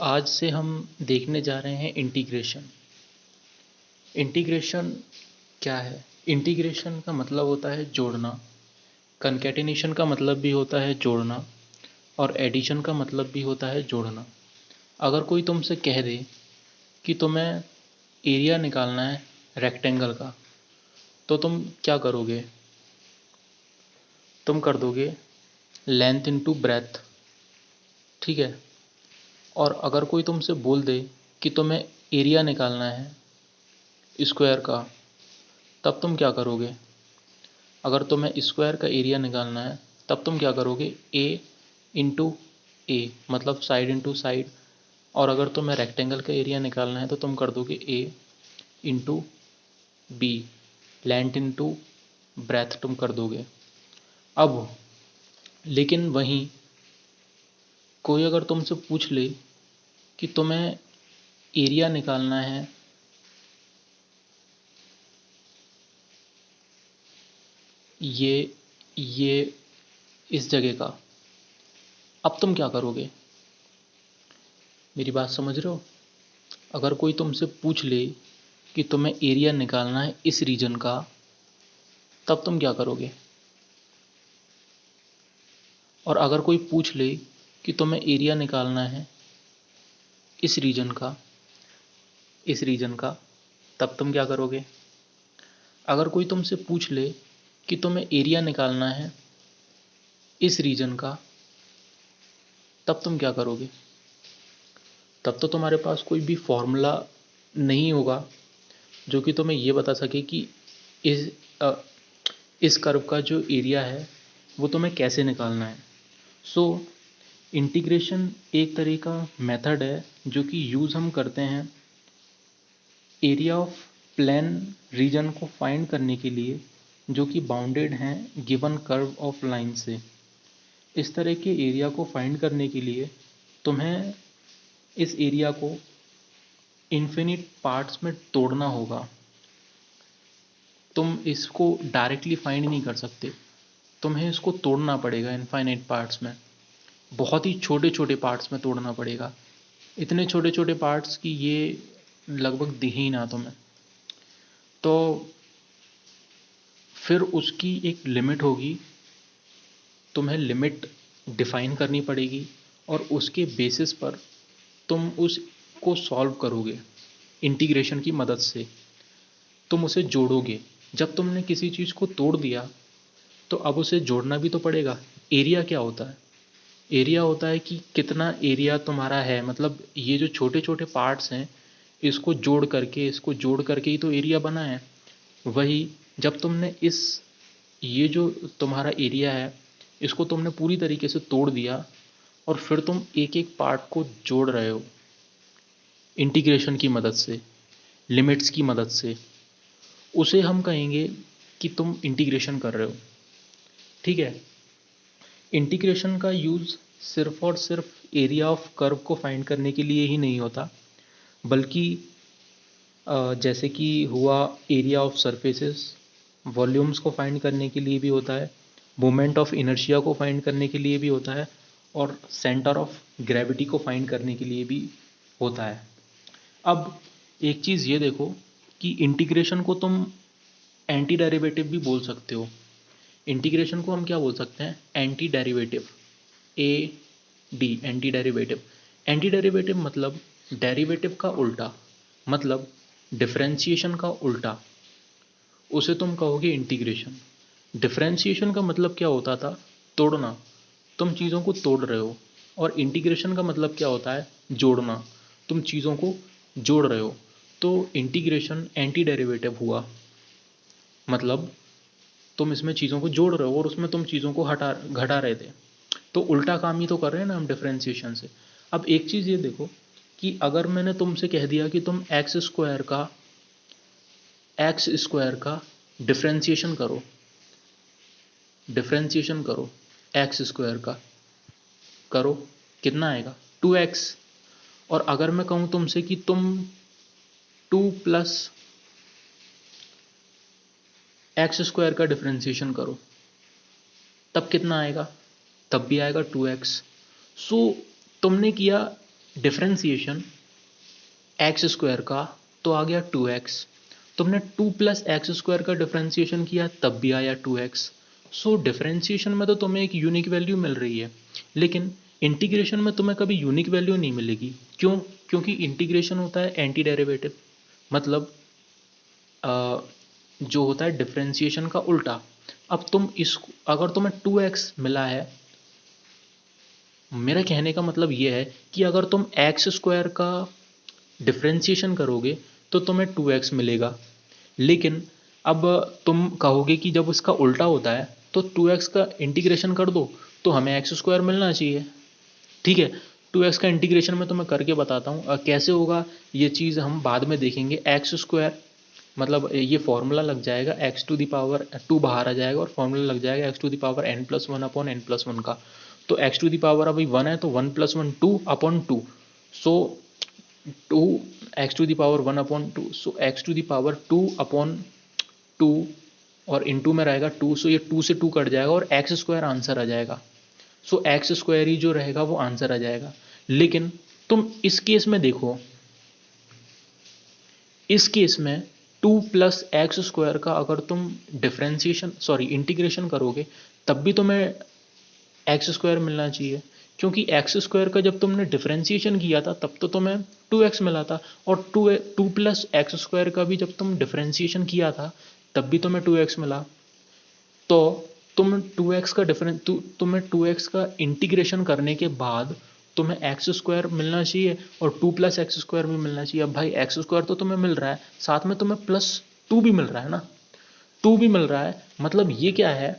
आज से हम देखने जा रहे हैं इंटीग्रेशन। इंटीग्रेशन क्या है? इंटीग्रेशन का मतलब होता है जोड़ना। कंकैटिनेशन का मतलब भी होता है जोड़ना और एडिशन का मतलब भी होता है जोड़ना। अगर कोई तुमसे कह दे कि तुम्हें एरिया निकालना है रेक्टेंगल का, तो तुम क्या करोगे? तुम कर दोगे लेंथ इनटू ब्रेथ, ठीक है। और अगर कोई तुमसे बोल दे कि तुम्हें एरिया निकालना है स्क्वायर का, तब तुम क्या करोगे? अगर तुम्हें स्क्वायर का एरिया निकालना है तब तुम क्या करोगे? ए इंटू ए, मतलब साइड इंटू साइड। और अगर तुम्हें रेक्टेंगल का एरिया निकालना है तो तुम कर दोगे A into B, length into breadth तुम कर दोगे। अब लेकिन वहीं कोई अगर तुमसे पूछ ले कि तुम्हें एरिया निकालना है ये इस जगह का, अब तुम क्या करोगे? मेरी बात समझ रहे हो? अगर कोई तुमसे पूछ ले कि तुम्हें एरिया निकालना है इस रीजन का, तब तुम क्या करोगे? और अगर कोई पूछ ले कि तुम्हें एरिया निकालना है इस रीजन का, तब तुम क्या करोगे? अगर कोई तुमसे पूछ ले कि तुम्हें एरिया निकालना है इस रीजन का, तब तुम क्या करोगे? तब तो तुम्हारे पास कोई भी फॉर्मूला नहीं होगा जो कि तुम्हें ये बता सके कि इस अ, इस कर्व का जो एरिया है वो तुम्हें कैसे निकालना है। सो इंटीग्रेशन एक तरह का मेथड है जो कि यूज़ हम करते हैं एरिया ऑफ प्लेन रीजन को फाइंड करने के लिए, जो कि बाउंडेड हैं गिवन कर्व ऑफ लाइन से। इस तरह के एरिया को फाइंड करने के लिए तुम्हें इस एरिया को इन्फिनिट पार्ट्स में तोड़ना होगा। तुम इसको डायरेक्टली फाइंड नहीं कर सकते, तुम्हें इसको तोड़ना पड़ेगा इनफाइनाइट पार्ट्स में, बहुत ही छोटे छोटे पार्ट्स में तोड़ना पड़ेगा। इतने छोटे छोटे पार्ट्स कि ये लगभग दिखे ही ना तुम्हें। तो फिर उसकी एक लिमिट होगी, तुम्हें लिमिट डिफाइन करनी पड़ेगी और उसके बेसिस पर तुम उसको सॉल्व करोगे इंटीग्रेशन की मदद से। तुम उसे जोड़ोगे। जब तुमने किसी चीज़ को तोड़ दिया तो अब उसे जोड़ना भी तो पड़ेगा। एरिया क्या होता है? एरिया होता है कि कितना एरिया तुम्हारा है, मतलब ये जो छोटे छोटे पार्ट्स हैं इसको जोड़ करके ही तो एरिया बना है। वही जब तुमने ये जो तुम्हारा एरिया है इसको तुमने पूरी तरीके से तोड़ दिया और फिर तुम एक एक पार्ट को जोड़ रहे हो इंटीग्रेशन की मदद से, लिमिट्स की मदद से, उसे हम कहेंगे कि तुम इंटीग्रेशन कर रहे हो। ठीक है। इंटीग्रेशन का यूज़ सिर्फ और सिर्फ एरिया ऑफ कर्व को फाइंड करने के लिए ही नहीं होता, बल्कि जैसे कि हुआ एरिया ऑफ सरफेसेस, वॉल्यूम्स को फाइंड करने के लिए भी होता है, मोमेंट ऑफ इनर्शिया को फाइंड करने के लिए भी होता है और सेंटर ऑफ ग्रेविटी को फाइंड करने के लिए भी होता है। अब एक चीज़ ये देखो कि इंटीग्रेशन को तुम एंटी डेरिवेटिव भी बोल सकते हो। इंटीग्रेशन को हम क्या बोल सकते हैं? Anti derivative. A D, anti derivative. Anti derivative मतलब डेरिवेटिव का उल्टा, मतलब डिफरेंशिएशन का उल्टा, उसे तुम कहोगे इंटीग्रेशन। डिफरेंशिएशन का मतलब क्या होता था? तोड़ना। तुम चीज़ों को तोड़ रहे हो। और इंटीग्रेशन का मतलब क्या होता है? जोड़ना। तुम चीज़ों को जोड़ रहे हो। तो इंटीग्रेशन एंटी डेरिवेटिव हुआ, मतलब तुम इसमें चीज़ों को जोड़ रहे हो और उसमें तुम चीज़ों को हटा घटा रहे थे। तो उल्टा काम ही तो कर रहे हैं ना हम डिफरेंशिएशन से। अब एक चीज़ ये देखो कि अगर मैंने तुमसे कह दिया कि तुम एक्स स्क्वायर का डिफरेंशिएशन करो, एक्स स्क्वायर का करो, कितना आएगा? 2x। और अगर मैं कहूँ तुमसे कि तुम 2 प्लस एक्स स्क्वायर का डिफरेंशिएशन करो, तब कितना आएगा? तब भी आएगा 2x। सो तुमने किया डिफरेंशिएशन एक्स स्क्वायर का तो आ गया 2x, तुमने 2 प्लस एक्स स्क्वायर का डिफरेंशिएशन किया तब भी आया 2x। सो डिफरेंशिएशन में तो तुम्हें एक यूनिक वैल्यू मिल रही है, लेकिन इंटीग्रेशन में तुम्हें कभी यूनिक वैल्यू नहीं मिलेगी। क्यों? क्योंकि इंटीग्रेशन होता है एंटी डेरिवेटिव, मतलब जो होता है डिफरेंशिएशन का उल्टा। अब तुम इस, अगर तुम्हें 2x मिला है, मेरा कहने का मतलब ये है कि अगर तुम एक्स स्क्वायर का डिफरेंशिएशन करोगे तो तुम्हें 2x मिलेगा, लेकिन अब तुम कहोगे कि जब उसका उल्टा होता है तो 2x का इंटीग्रेशन कर दो तो हमें एक्स स्क्वायर मिलना चाहिए। ठीक है, 2x का इंटीग्रेशन में तो मैं करके बताता हूँ कैसे होगा, ये चीज़ हम बाद में देखेंगे। एक्स स्क्वायर मतलब ये फॉर्मूला लग जाएगा एक्स टू द पावर 2 बाहर आ जाएगा और फॉर्मूला लग जाएगा x to the power n+1 upon n+1 का। तो एक्स टू द पावर अभी 1 है तो 1+1 2 upon 2, so 2 x to the power 1 upon 2, so x to the power 2 upon 2 और इनटू में रहेगा 2, सो ये 2 से 2 कट जाएगा और एक्स स्क्वायर आंसर आ जाएगा। सो एक्स स्क्वायर ही जो रहेगा वो आंसर आ जाएगा। लेकिन तुम इस केस में देखो, इस केस में 2 प्लस एक्स स्क्वायर का अगर तुम डिफरेंशिएशन सॉरी इंटीग्रेशन करोगे तब भी तुम्हें एक्स स्क्वायर मिलना चाहिए, क्योंकि एक्स स्क्वायर का जब तुमने डिफरेंशिएशन किया था तब तो तुम्हें 2x मिला था, और 2 प्लस एक्स स्क्वायर का भी जब तुम डिफरेंशिएशन किया था तब भी तुम्हें 2x मिला। तो तुम 2x का तुम्हें 2x का इंटीग्रेशन करने के बाद तुम्हें एक्स स्क्वायर मिलना चाहिए और 2 प्लस एक्स स्क्वायर भी मिलना चाहिए। अब भाई एक्स स्क्वायर तो तुम्हें मिल रहा है, साथ में तुम्हें प्लस 2 भी मिल रहा है ना, 2 भी मिल रहा है, मतलब ये क्या है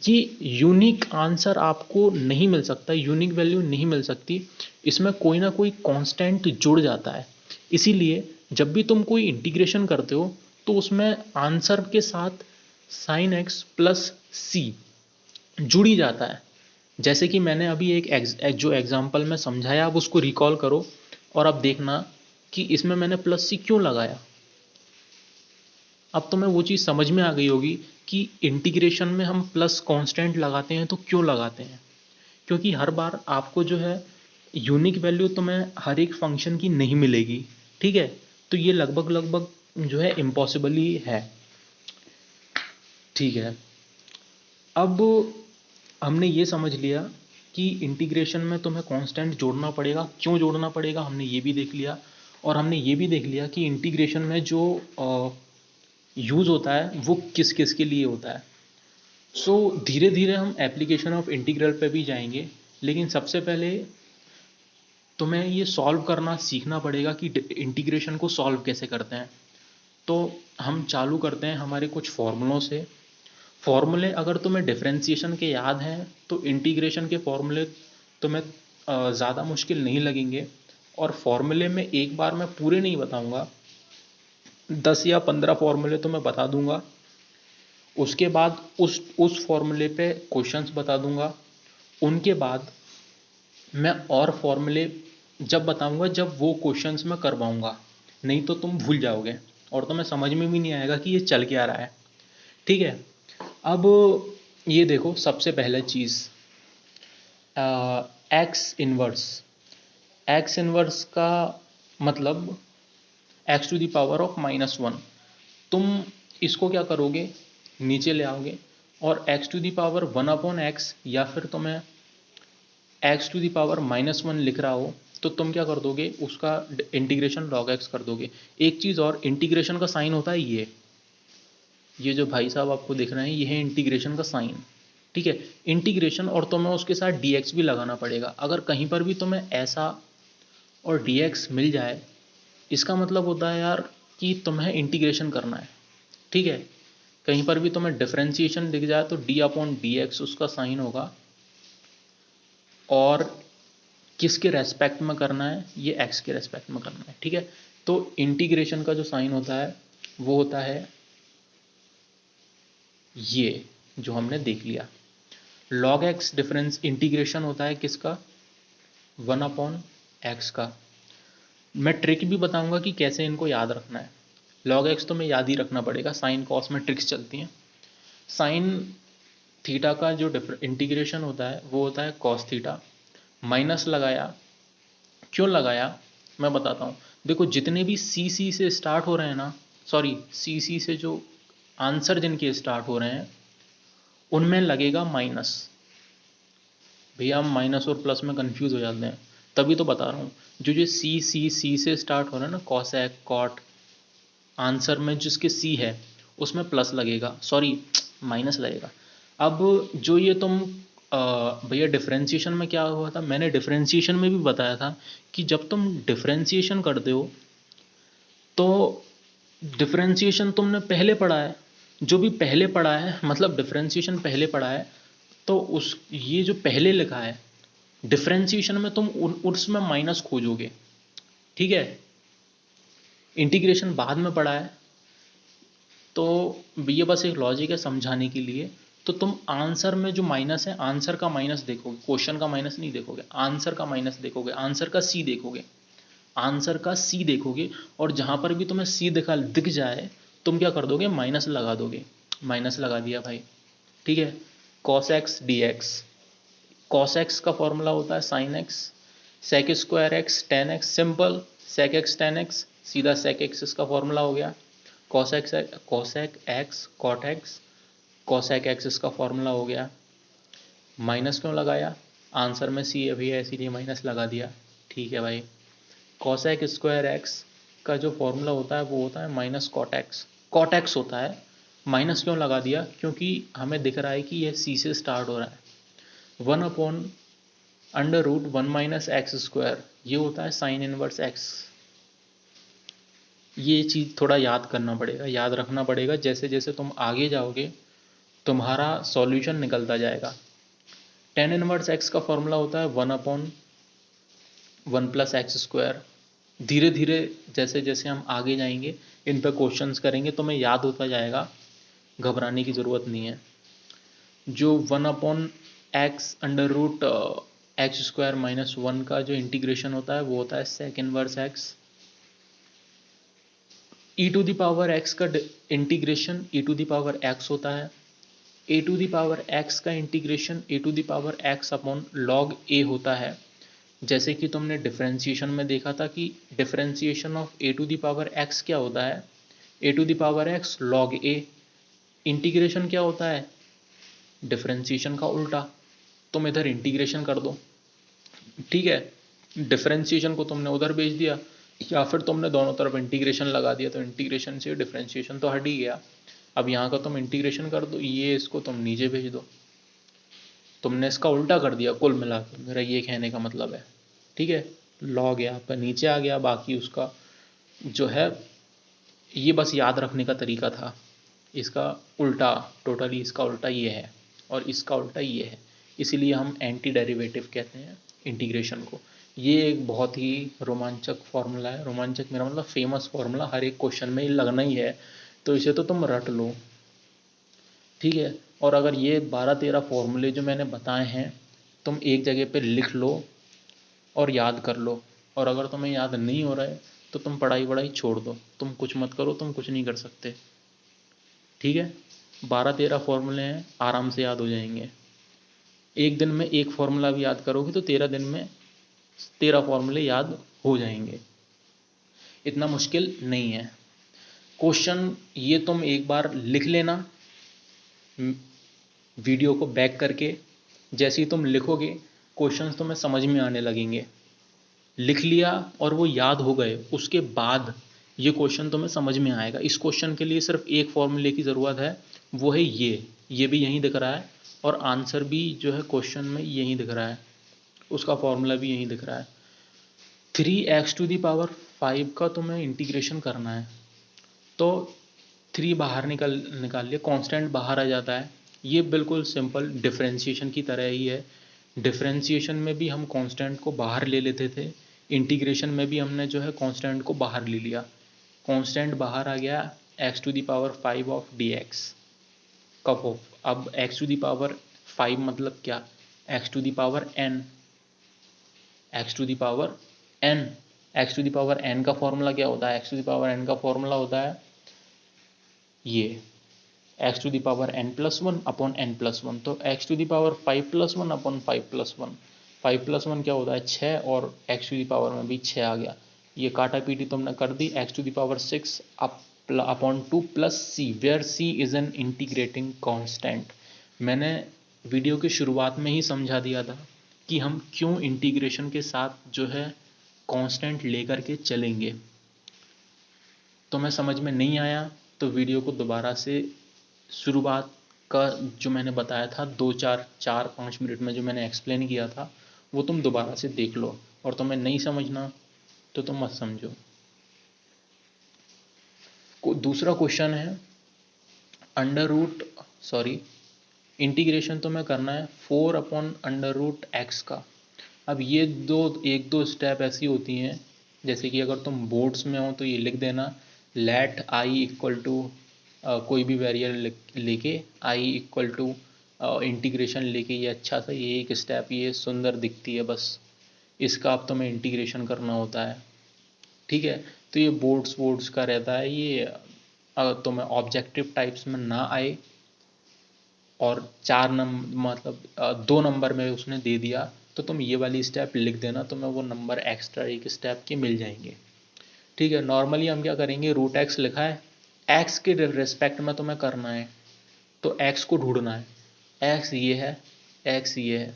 कि यूनिक आंसर आपको नहीं मिल सकता, यूनिक वैल्यू नहीं मिल सकती, इसमें कोई ना कोई कांस्टेंट जुड़ जाता है। इसीलिए जब भी तुम कोई इंटीग्रेशन करते हो तो उसमें आंसर के साथ साइन एक्स प्लस सी जुड़ ही जाता है। जैसे कि मैंने अभी जो एग्जांपल में समझाया आप उसको रिकॉल करो और अब देखना कि इसमें मैंने प्लस सी क्यों लगाया। अब तुम्हें वो चीज़ समझ में आ गई होगी कि इंटीग्रेशन में हम प्लस कांस्टेंट लगाते हैं तो क्यों लगाते हैं, क्योंकि हर बार आपको जो है यूनिक वैल्यू तुम्हें हर एक फंक्शन की नहीं मिलेगी। ठीक है, तो ये लगभग लगभग जो है इम्पॉसिबल ही है। ठीक है, अब हमने ये समझ लिया कि इंटीग्रेशन में तुम्हें कांस्टेंट जोड़ना पड़ेगा, क्यों जोड़ना पड़ेगा हमने ये भी देख लिया, और हमने ये भी देख लिया कि इंटीग्रेशन में जो यूज़ होता है वो किस किस के लिए होता है। सो धीरे धीरे हम एप्लीकेशन ऑफ इंटीग्रल पे भी जाएंगे, लेकिन सबसे पहले तुम्हें ये सॉल्व करना सीखना पड़ेगा कि इंटीग्रेशन को सॉल्व कैसे करते हैं। तो हम चालू करते हैं हमारे कुछ फॉर्मूलों से। फॉर्मूले अगर तुम्हें डिफरेंशिएशन के याद हैं तो इंटीग्रेशन के फॉर्मूले तुम्हें ज़्यादा मुश्किल नहीं लगेंगे, और फॉर्मूले में एक बार मैं पूरे नहीं बताऊंगा, 10 या 15 फॉर्मूले तो मैं बता दूंगा, उसके बाद उस फॉर्मूले पे क्वेश्चंस बता दूंगा, उनके बाद मैं और फॉर्मूले जब बताऊंगा जब वो क्वेश्चंस मैं करवाऊंगा, नहीं तो तुम भूल जाओगे और तुम्हें समझ में भी नहीं आएगा कि ये चल क्या रहा है। ठीक है, अब ये देखो सबसे पहले चीज़ एक्स इनवर्स। एक्स इनवर्स का मतलब x to the power of -1। तुम इसको क्या करोगे, नीचे ले आओगे और x to the power 1/x, या फिर तुम्हें एक्स टू द पावर -1 लिख रहा हो तो तुम क्या कर दोगे, उसका इंटीग्रेशन log x कर दोगे। एक चीज़ और, इंटीग्रेशन का साइन होता है ये जो भाई साहब आपको दिख रहे हैं ये है इंटीग्रेशन का साइन। ठीक है, इंटीग्रेशन और तुम्हें उसके साथ dx भी लगाना पड़ेगा। अगर कहीं पर भी तुम्हें ऐसा और dx मिल जाए, इसका मतलब होता है यार कि तुम्हें इंटीग्रेशन करना है। ठीक है, कहीं पर भी तुम्हें डिफरेंशिएशन दिख जाए तो d/dx उसका साइन होगा, और किसके रेस्पेक्ट में करना है, ये x के रेस्पेक्ट में करना है। ठीक है, तो इंटीग्रेशन का जो साइन होता है वो होता है ये जो हमने देख लिया। log x डिफरेंस इंटीग्रेशन होता है किसका, 1/x का। मैं ट्रिक भी बताऊंगा कि कैसे इनको याद रखना है। log x तो मैं याद ही रखना पड़ेगा, साइन कॉस में ट्रिक्स चलती हैं। साइन थीटा का जो इंटीग्रेशन होता है वो होता है कॉस थीटा, माइनस लगाया क्यों लगाया मैं बताता हूँ। देखो जितने भी सी सी से स्टार्ट हो रहे हैं ना, सॉरी सी सी से जो आंसर जिनके स्टार्ट हो रहे हैं उनमें लगेगा माइनस। भैया हम माइनस और प्लस में कंफ्यूज हो जाते हैं, तभी तो बता रहा हूँ। जो जो सी से स्टार्ट हो रहा है ना, कॉसेक कॉट, आंसर में जिसके सी है उसमें प्लस लगेगा, सॉरी माइनस लगेगा। अब जो ये तुम भैया डिफरेंशिएशन में क्या हुआ था, मैंने डिफरेंशिएशन में भी बताया था कि जब तुम डिफरेंशिएशन करते हो तो डिफरेंशिएशन तुमने पहले पढ़ा है, जो भी पहले पढ़ा है मतलब डिफरेंशिएशन पहले पढ़ा है, तो उस ये जो पहले लिखा है डिफरेंशिएशन में तुम उसमें माइनस खोजोगे, ठीक है। इंटीग्रेशन बाद में पढ़ा है, तो ये बस एक लॉजिक है समझाने के लिए। तो तुम आंसर में जो माइनस है, आंसर का माइनस देखोगे, क्वेश्चन का माइनस नहीं देखोगे, आंसर का माइनस देखोगे, आंसर का सी देखोगे, आंसर का सी देखोगे, और जहां पर भी तुम्हें सी दिख जाए तुम क्या कर दोगे, माइनस लगा दोगे। माइनस लगा दिया भाई, ठीक है। Cos x d x, cos x का फॉर्मूला होता है sin x, sec square x tan x, simple sec x tan x, सीधा सेक एक्स इसका फॉर्मूला हो गया। Cosec x cot x, cosec x इसका फॉर्मूला हो गया। माइनस क्यों लगाया, आंसर में सी है भैया इसीलिए माइनस लगा दिया, ठीक है भाई। कॉसेक स्क्वायर एक्स का जो फॉर्मूला होता है वो होता है माइनस कॉट एक्स होता है। माइनस क्यों लगा दिया, क्योंकि हमें दिख रहा है कि यह सी से स्टार्ट हो रहा है। 1/√1 - x², ये होता है साइन इनवर्स एक्स। ये चीज़ थोड़ा याद करना पड़ेगा, याद रखना पड़ेगा, जैसे जैसे तुम आगे जाओगे तुम्हारा सॉल्यूशन निकलता जाएगा। टेन इनवर्स एक्स का फॉर्मूला होता है 1/1 + x²। धीरे धीरे जैसे जैसे हम आगे जाएंगे इन पर क्वेश्चंस करेंगे तो मैं याद होता जाएगा, घबराने की ज़रूरत नहीं है। जो 1/x√x² - 1 का जो इंटीग्रेशन होता है वो होता है सेक इनवर्स एक्स। e⁻x का इंटीग्रेशन e⁻x होता है। a⁻x का इंटीग्रेशन a⁻x/log होता है। जैसे कि तुमने डिफरेंशिएशन में देखा था कि डिफरेंशिएशन ऑफ a⁻x क्या होता है, a⁻x log a। इंटीग्रेशन क्या होता है, डिफरेंशिएशन का उल्टा। तुम इधर इंटीग्रेशन कर दो, ठीक है, डिफरेंशिएशन को तुमने उधर भेज दिया, या फिर तुमने दोनों तरफ इंटीग्रेशन लगा दिया, तो इंटीग्रेशन से डिफरेंशिएशन तो हट ही गया। अब यहाँ का तुम इंटीग्रेशन कर दो, ये इसको तुम नीचे भेज दो, तुमने इसका उल्टा कर दिया कुल मिला के, मेरा ये कहने का मतलब है, ठीक है। लॉग है आपका नीचे आ गया, बाकी उसका जो है ये बस याद रखने का तरीका था। इसका उल्टा, टोटली इसका उल्टा ये है और इसका उल्टा ये है, इसीलिए हम एंटी डेरिवेटिव कहते हैं इंटीग्रेशन को। ये एक बहुत ही रोमांचक फार्मूला है, रोमांचक मेरा मतलब फेमस फार्मूला, हर एक क्वेश्चन में लगना ही है, तो इसे तो तुम रट लो, ठीक है। और अगर ये 12-13 फॉर्मूले जो मैंने बताए हैं तुम एक जगह पे लिख लो और याद कर लो, और अगर तुम्हें याद नहीं हो रहा है तो तुम पढ़ाई छोड़ दो, तुम कुछ मत करो, तुम कुछ नहीं कर सकते, ठीक है। 12-13 फॉर्मूले हैं, आराम से याद हो जाएंगे। एक दिन में एक फॉर्मूला भी याद करोगे तो 13 दिन में 13 फॉर्मूले याद हो जाएंगे, इतना मुश्किल नहीं है। क्वेश्चन ये तुम एक बार लिख लेना वीडियो को बैक करके, जैसे ही तुम लिखोगे क्वेश्चंस तुम्हें समझ में आने लगेंगे। लिख लिया और वो याद हो गए, उसके बाद ये क्वेश्चन तुम्हें समझ में आएगा। इस क्वेश्चन के लिए सिर्फ एक फॉर्मूले की ज़रूरत है, वो है ये भी यहीं दिख रहा है, और आंसर भी जो है क्वेश्चन में यहीं दिख रहा है, उसका फॉर्मूला भी यहीं दिख रहा है। 3x⁵ का तुम्हें इंटीग्रेशन करना है, तो 3 बाहर निकाल लिया, कांस्टेंट बाहर आ जाता है। ये बिल्कुल सिंपल डिफरेंशिएशन की तरह ही है। डिफरेंशिएशन में भी हम कांस्टेंट को बाहर ले लेते थे, इंटीग्रेशन में भी हमने जो है कांस्टेंट को बाहर ले लिया। कांस्टेंट बाहर आ गया x⁵ ऑफ dx कब हो। अब x⁵ मतलब क्या, x⁵n, x⁵n, x⁵n का फॉर्मूला क्या होता है, x⁵n का फॉर्मूला होता है ये x⁵n+1/n+1, तो x⁵5+1/5+1, 5+1 क्या होता है 6, और एक्स टू दी पावर में भी 6 आ गया। ये काटा पीटी तुमने कर दी, x to the power 6 upon 2 plus C, where C is an integrating constant. मैंने वीडियो की शुरुआत में ही समझा दिया था कि हम क्यों इंटीग्रेशन के साथ जो है कांस्टेंट लेकर के चलेंगे। तो मैं समझ में नहीं आया तो वीडियो को दोबारा से शुरुआत का जो मैंने बताया था 2-4-5 मिनट में जो मैंने एक्सप्लेन किया था वो तुम दोबारा से देख लो, और तुम्हें नहीं समझना तो तुम मत समझो। दूसरा क्वेश्चन है अंडर रूट सॉरी इंटीग्रेशन तुम्हें करना है 4/√x का। अब ये एक दो स्टेप ऐसी होती हैं, जैसे कि अगर तुम बोर्ड्स में हो तो ये लिख देना लेट आई इक्वल टू कोई भी वेरिएबल लेके आई इक्वल टू इंटीग्रेशन लेके, ये अच्छा सा ये एक स्टेप ये सुंदर दिखती है, बस इसका अब तुम्हें इंटीग्रेशन करना होता है। ठीक है, तो ये बोर्ड्स का रहता है, ये अगर तुम्हें ऑब्जेक्टिव टाइप्स में ना आए और 2 नंबर में उसने दे दिया तो तुम ये वाली स्टेप लिख देना, तुम्हें वो नंबर एक्स्ट्रा एक स्टेप के मिल जाएंगे। ठीक है, नॉर्मली हम क्या करेंगे, √x लिखा है, x के रिस्पेक्ट में तुम्हें करना है तो x को ढूंढना है, x ये है, x ये है,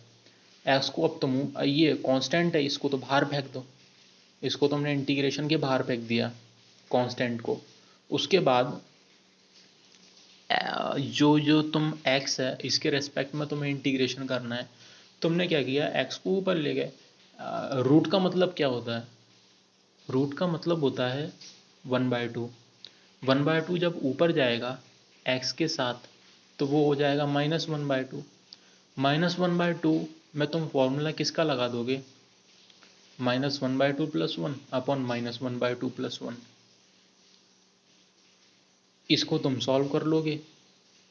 x को अब तुम ये कांस्टेंट है इसको तो बाहर फेंक दो, इसको तुमने इंटीग्रेशन के बाहर फेंक दिया कांस्टेंट को। उसके बाद जो तुम x है इसके रेस्पेक्ट में तुम्हें इंटीग्रेशन करना है, तुमने क्या किया x को ऊपर ले गए। रूट का मतलब क्या होता है, रूट का मतलब होता है 1/2। 1/2 जब ऊपर जाएगा x के साथ तो वो हो जाएगा -1/2। -1/2 में तुम फॉर्मूला किसका लगा दोगे, -1/2 + 1 अपॉन -1/2 + 1। इसको तुम सॉल्व कर लोगे,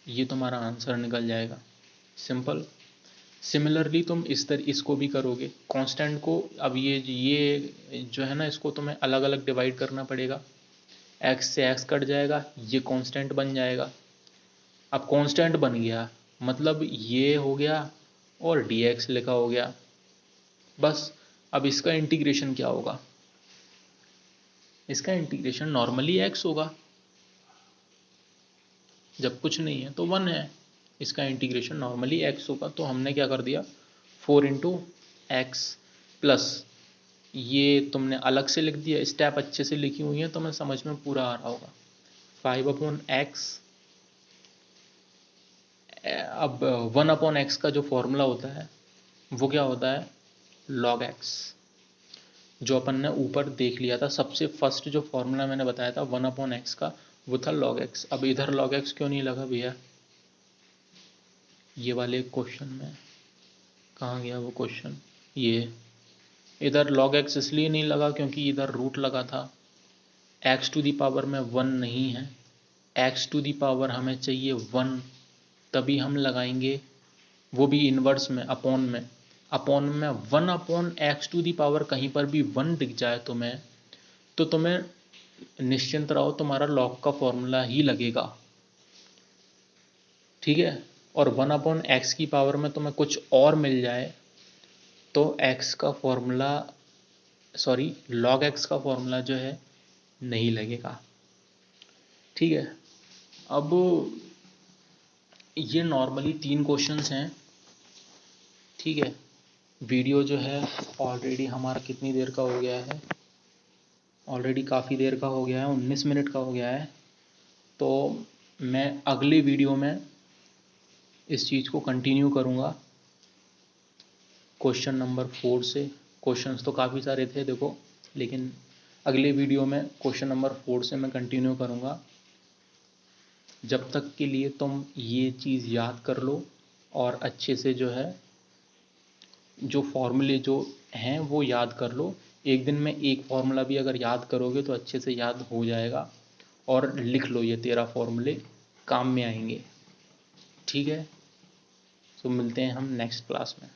ये तुम्हारा आंसर निकल जाएगा, सिंपल। सिमिलरली तुम इसको भी करोगे, कांस्टेंट को अब ये जो है ना इसको तुम्हें अलग अलग डिवाइड करना पड़ेगा, x से x कट जाएगा, ये कांस्टेंट बन जाएगा। अब कांस्टेंट बन गया मतलब ये हो गया और dx लिखा हो गया, बस। अब इसका इंटीग्रेशन क्या होगा, इसका इंटीग्रेशन नॉर्मली x होगा, जब कुछ नहीं है तो 1 है, इसका इंटीग्रेशन नॉर्मली x होगा। तो हमने क्या कर दिया 4x प्लस ये तुमने अलग से लिख दिया, स्टेप अच्छे से लिखी हुई है तो मैं समझ में पूरा आ रहा होगा, 5/x। अब 1/x का जो फॉर्मूला होता है वो क्या होता है log x, जो अपन ने ऊपर देख लिया था, सबसे फर्स्ट जो फॉर्मूला मैंने बताया था 1/x का वो था log x। अब इधर log x क्यों नहीं लगा भैया, ये वाले क्वेश्चन में कहाँ गया वो क्वेश्चन, ये इधर log x इसलिए नहीं लगा क्योंकि इधर रूट लगा था, x टू दी पावर में 1 नहीं है, x टू दी पावर हमें चाहिए 1, तभी हम लगाएंगे, वो भी इन्वर्स में अपॉन में। अपॉन में 1/x टू दी पावर कहीं पर भी 1 दिख जाए तुम्हें तो तुम्हें निश्चिंत रहो, तुम्हारा log का फॉर्मूला ही लगेगा। ठीक है, और 1/x की पावर में तुम्हें कुछ और मिल जाए तो x का फॉर्मूला log x का फॉर्मूला जो है नहीं लगेगा। ठीक है, अब ये नॉर्मली 3 क्वेश्चंस हैं। ठीक है, वीडियो जो है ऑलरेडी हमारा कितनी देर का हो गया है, ऑलरेडी काफ़ी देर का हो गया है, 19 मिनट का हो गया है। तो मैं अगले वीडियो में इस चीज़ को कंटिन्यू करूँगा क्वेश्चन नंबर 4 से। क्वेश्चंस तो काफ़ी सारे थे देखो, लेकिन अगले वीडियो में क्वेश्चन नंबर 4 से मैं कंटिन्यू करूँगा। जब तक के लिए तुम ये चीज़ याद कर लो और अच्छे से जो है जो फॉर्मूले जो हैं वो याद कर लो। एक दिन में एक फार्मूला भी अगर याद करोगे तो अच्छे से याद हो जाएगा, और लिख लो, ये 13 फार्मूले काम में आएंगे। ठीक है, तो मिलते हैं हम नेक्स्ट क्लास में।